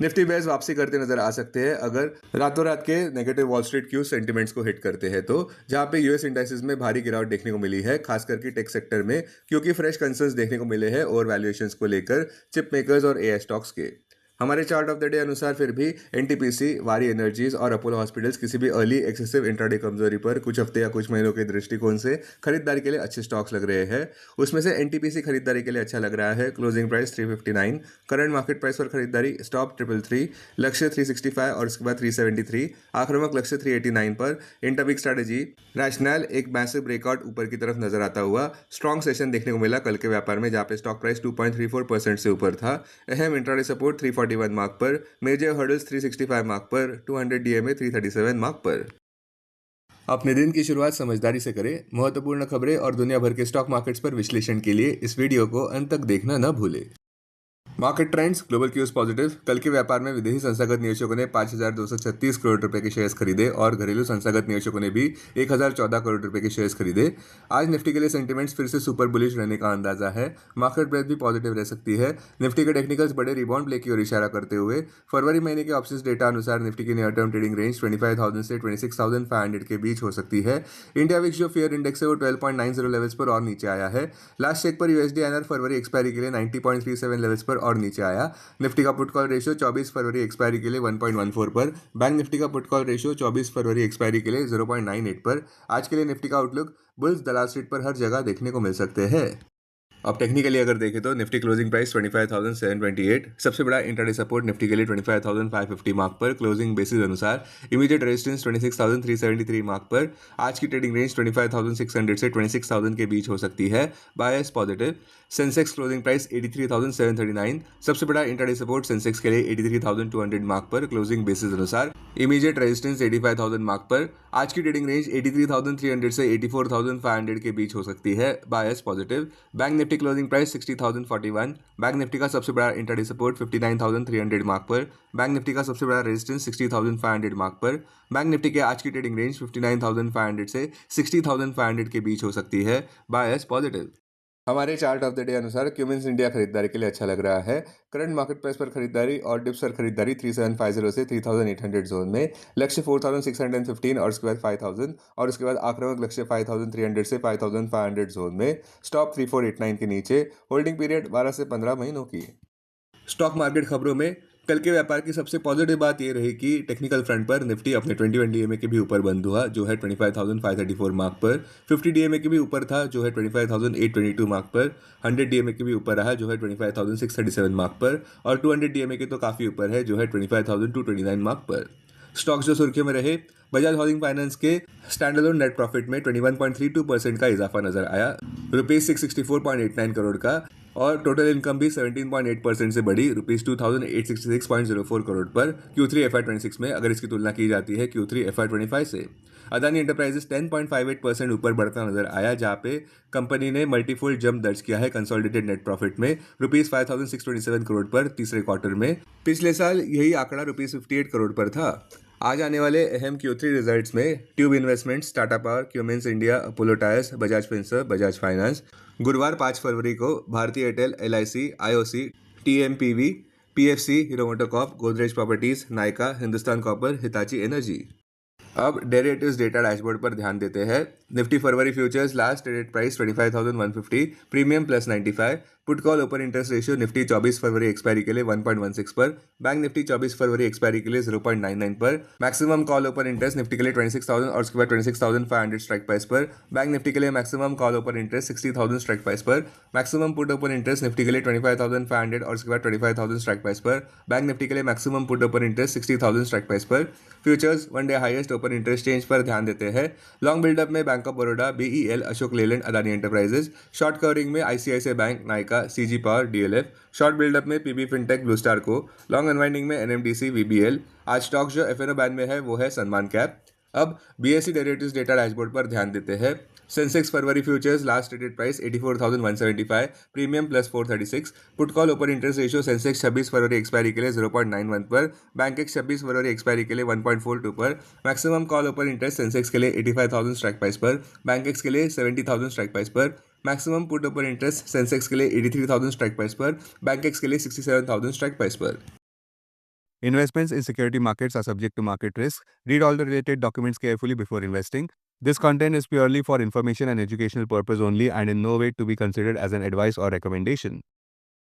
Nifty base वापसी करते नजर आ सकते हैं अगर रातों रात के negative wall street Q sentiments को हिट करते हैं तो, जहां पे यूएस इंडाइसेस में भारी गिरावट देखने को मिली है, खास करके टेक सेक्टर में, क्योंकि फ्रेश कंसर्न्स देखने को मिले हैं और वैल्यूएशंस को लेकर चिप मेकर्स और एआई स्टॉक्स के। हमारे चार्ट ऑफ द डे अनुसार फिर भी एनटीपीसी, वारी एनर्जीज और अपोलो हॉस्पिटल्स किसी भी अर्ली एक्सेसिव इंट्राडे कमजोरी पर कुछ हफ्ते या कुछ महीनों के दृष्टिकोण से खरीदारी के लिए अच्छे स्टॉक्स लग रहे हैं। उसमें से एनटीपीसी खरीदारी के लिए अच्छा लग रहा है। Closing price 359, current market price पर खरीदारी, स्टॉप 333, लक्ष्य 365 और उसके बाद 373, आक्रामक लक्ष्य 389 पर। इंटरवीक स्ट्रेटेजी रैशनल एक मैसिव ब्रेकआउट ऊपर की तरफ नजर आता हुआ स्ट्रॉन्ग सेशन देखने को मिला कल के व्यापार में, जहां पे स्टॉक प्राइस 2.34% से ऊपर था। अहम इंट्राडे सपोर्ट 341 मार्क पर, मेजर हर्डल्स 365 मार्क पर, 200 डीएमए 337 मार्क पर। अपने दिन की शुरुआत समझदारी से करें। महत्वपूर्ण खबरें और दुनिया भर के स्टॉक मार्केट्स पर विश्लेषण के लिए इस वीडियो को अंत तक देखना न भूलें। Market trends, global cues positive. कल के व्यापार में विदेशी संस्थागत निवेशकों ने 5,236 करोड़ रुपए के शेयर्स खरीदे और घरेलू संस्थागत निवेशकों ने भी 1,014 करोड़ रुपए के शेयर्स खरीदे। आज निफ्टी के लिए सेंटिमेंट्स फिर से सुपर बुलिश रहने का अंदाजा है। मार्केट ब्रेथ भी पॉजिटिव रह सकती है। निफ्टी के टेक्निकल्स बड़े रिबाउंड प्ले की ओर इशारा करते हुए फरवरी महीने के ऑप्शंस डेटा अनुसार निफ्टी की नियर टर्म ट्रेडिंग रेंज 25,000 से 26,500 के बीच हो सकती है। इंडिया विक्स जो फेयर इंडेक्स है वो 12.90 लेवल्स पर और नीचे आया है। लास्ट चेक पर यूएसडी आईएनआर फरवरी एक्सपायरी के लिए 90.37 लेवल्स पर और नीचे आया। निफ्टी का पुट कॉल रेशियो 24 फरवरी एक्सपायरी के लिए 1.14 पर। बैंक निफ्टी का पुट कॉल रेशियो 24 फरवरी एक्सपायरी के लिए 0.98 पर। आज के लिए निफ्टी का आउटलुक बुल्स दलाल स्ट्रीट पर हर जगह देखने को मिल सकते हैं। अब टेक्निकली अगर देखें तो निफ्टी क्लोजिंग प्राइस 25,728, सबसे बड़ा इंट्राडे सपोर्ट निफ्टी के लिए 25,550 मार्क पर। क्लोजिंग बेसिस अनुसार इमीडिएट रेजिस्टेंस 26,373 मार्क पर। आज की ट्रेडिंग रेंज 25,600 से 26,000 के बीच हो सकती है। Bias positive. Sensex closing price 83,739, सबसे बड़ा इंट्राडे सपोर्ट सेंसेक्स के लिए 83,200 मार्क पर। क्लोजिंग बेसिस अनुसार इमीडिएट रेजिस्टेंस 85,000 मार्क पर। आज की ट्रेडिंग रेंज 83,300 से 84,500 के बीच हो सकती है। Bias positive. Bank Nifty closing price 60,041, bank Nifty का सबसे बड़ा इंट्राडे सपोर्ट 59,300 मार्क पर। बैंक निफ्टी का सबसे बड़ा रेजिस्टेंस 60,500 मार्क पर। बैंक निफ्टी के आज की ट्रेडिंग रेंज 59,500 से 60,500 के बीच हो सकती है। Bias positive. हमारे चार्ट ऑफ द डे अनुसार क्यूमिंस इंडिया खरीदारी के लिए अच्छा लग रहा है। करंट मार्केट प्राइस पर खरीदारी और डिप्स पर खरीदारी 3750 से 3800 जोन में, लक्ष्य 4615 और उसके बाद 5000 और उसके बाद आक्रामक लक्ष्य 5300 से 5500 जोन में, स्टॉप 3489 के नीचे। होल्डिंग पीरियड 12 से 15 महीनों की। स्टॉक मार्केट खबरों में कल के व्यापार की सबसे पॉजिटिव बात यह रही कि टेक्निकल फ्रंट पर निफ्टी अपने 21 डीएमए के भी ऊपर बंद हुआ, जो है 25,534 मार्क पर। 50 डीएमए के भी ऊपर था, जो है 25,822 मार्क पर। 100 डीएमए के भी ऊपर रहा, जो है 25,637 मार्क पर। और 200 डीएमए के तो काफ़ी ऊपर है, जो है 25,229 मार्क पर। स्टॉक्स जो सुर्खियों में रहे, बजाज हाउसिंग फाइनेंस के स्टैंडअलोन नेट प्रॉफिट में 21.32% का इजाफा नजर आया, ₹664.89 करोड़ का। और टोटल इनकम भी 17.8% से बढ़ी, ₹2,866.04 करोड़ पर Q3 FY26 में, अगर इसकी तुलना की जाती है Q3 FY25 से। अदानी एंटरप्राइजेस 10.58% ऊपर बढ़ता नजर आया, जहां पे कंपनी ने मल्टीफोल्ड जंप दर्ज किया है कंसोलिडेटेड नेट प्रॉफिट में ₹5,627 करोड़ पर तीसरे क्वार्टर में। पिछले साल यही आंकड़ा ₹58 करोड़ पर था। आज आने वाले अहम Q3 रिजल्ट्स में Tube Investments, Tata Power, Cummins India, Apollo Tyres, Bajaj Finserv, Bajaj Finance. गुरुवार 5 फरवरी को भारतीय Airtel, LIC, IOC, TMPV, PFC, Hero MotoCorp, Godrej Properties, Nykaa, Hindustan Copper, Hitachi Energy. अब डेरिवेटिव्स डेटा डैशबोर्ड पर ध्यान देते हैं। निफ्टी फरवरी futures last traded price 25,150, premium +95। Put call open interest ratio Nifty 24 फरवरी एक्सपायरी के लिए 1.16 पर। बैंक निफ्टी 24 फरवरी एक्सपायरी के लिए 0.99 पर। Maximum call open interest Nifty के लिए 26,000 और उसके बाद 26,500 स्ट्राइक प्राइस पर। बैंक निफ्टी के लिए maximum call open interest 60,000 strike price पर। Maximum put open interest Nifty के लिए 25,500 और उसके बाद 25,000 स्ट्राइक प्राइस पर। बैंक निफ्टी के लिए maximum put open interest 60,000 strike price पर। Futures one day highest open interest change पर ध्यान देते हैं। लॉन्ग बिल्डअप में Bank of Baroda, BEL, Ashok Leyland, Adani Enterprises. Short covering में ICICI Bank, Nykaa, CG Power, DLF। Short buildup में PB फिनटेक, ब्लू स्टार को। Long unwinding में NMDC, VBL। आज स्टॉक जो FNO बैन में है वो है सनमान कैप। अब BSE डेरिवेटिव्स डेटा डैशबोर्ड पर ध्यान देते हैं। सेंसेक्स फरवरी futures last traded price 84,175, premium +436। Put call open interest ratio Sensex 26 फरवरी एक्सपायरी के लिए 0.91 पर। बैंक एक्स 26 फरवरी एक्सपायरी के लिए 1.42 पर। Maximum call open interest Sensex के लिए 85,000 स्ट्राइक प्राइस पर, बैंक एक्स के लिए 70,000 स्ट्राइक प्राइस पर। Maximum put open interest Sensex के लिए 83,000 स्ट्राइक प्राइस पर, बैंक एक्स के लिए 67,000 स्ट्राइक प्राइस पर। Investments in security markets are subject to market risk. Read all the related documents carefully before investing. This content is purely for information and educational purpose only and in no way to be considered as an advice or recommendation.